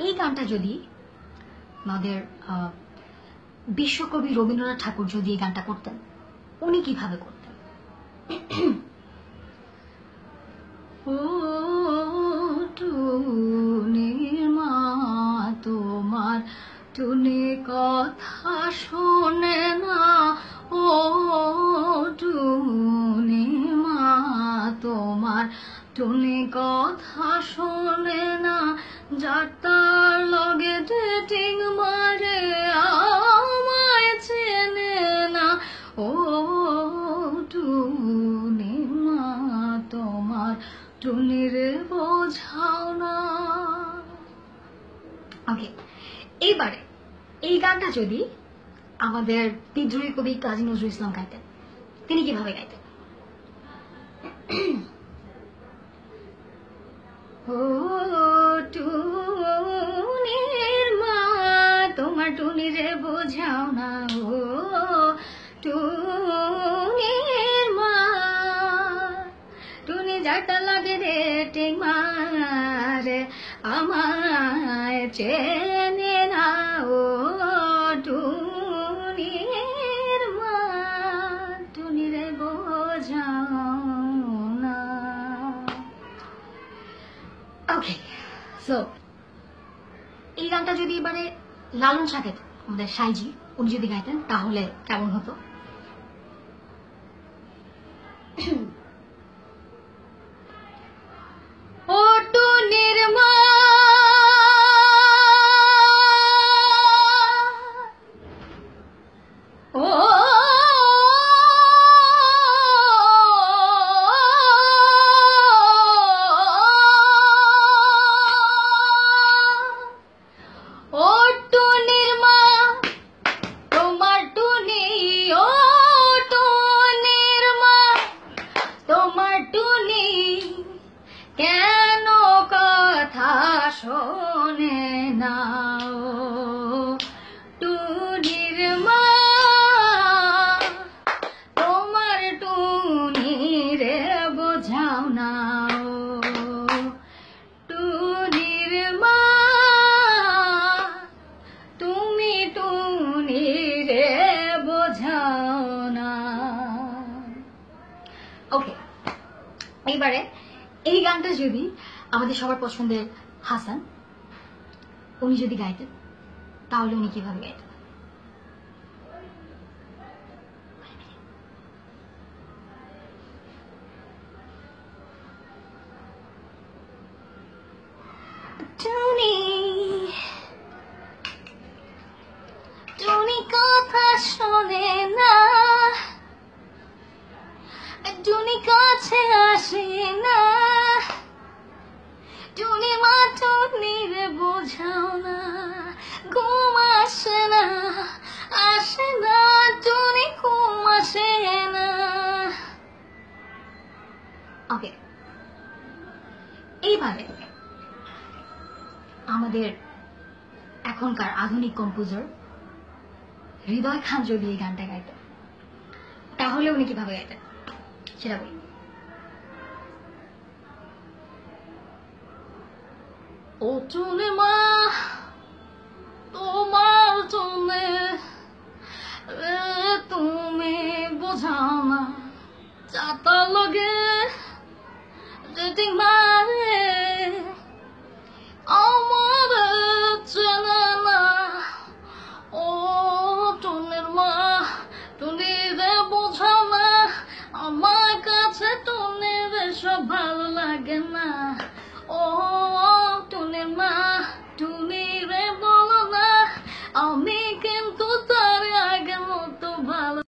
এই গানটা যদি আমাদের বিশ্বকবি রবীন্দ্রনাথ ঠাকুর যদি এই গানটা করতেন, উনি কিভাবে করতেন? ও টুনির মা তোমার টুনি কথা শোনে না, ও টুনি মা তোমার টুনি কথা শোনে না, যার তার লগে ডেটিং মারে আমায় চেনে না, ও টুনি মা তোমার টুনিরে বোঝাও না। ওকে, এইবারে এই গানটা যদি আমাদের বিদ্রোহী কবি কাজী নজরুল ইসলাম গাইতেন, তিনি কিভাবে গাইতেন? ও টুনির মা তোমার টুনিরে বোঝাও না, ও টুনির মা টুনি যাটা লাগে রে টিং মারে আমায় চেনে না, ও টুনির মা টুনিরে বোঝাও না। ওকে, সো এই গানটা যদি এবারে লালন সাকেত আমাদের সাইজি উনি যদি গাইতেন তাহলে কেমন হতো? ও টুনির মা ও টুনির মা তোমার টুনি, ও টুনির মা তোমার টুনি কেন কথা শোনে না, ও টুনির মা তোমার টুনি রে বোঝাও না, ও টুনির মা তুমি টুনি রে বোঝাও না। ওকে, এইবারে এই গানটা যদি আমাদের সবার পছন্দের হাসান উনি যদি গাইতেন তাহলে উনি কিভাবে গাইতেন? টুনি টুনি কথা শোনে না, টুনি কাছে আসে না, টুনি মা টুনিরে বোঝাও না, ঘুম আসে না টুনি ঘুম আসে না। ওকে, এইভাবে আমাদের এখনকার আধুনিক কম্পোজার হৃদয় খান যদি এই গানটা গাইতেন তাহলে উনি কিভাবে গাইতেন সেটা বলি। ও টুনি মা তোমার টুনি তুমি বোঝাও না, চাতা লগে ডেটিং মারে আমার চেনে না, ও টুনির মা টুনিরে বোঝাও না, আমার কাছে টুনির সব ভালো লাগে না।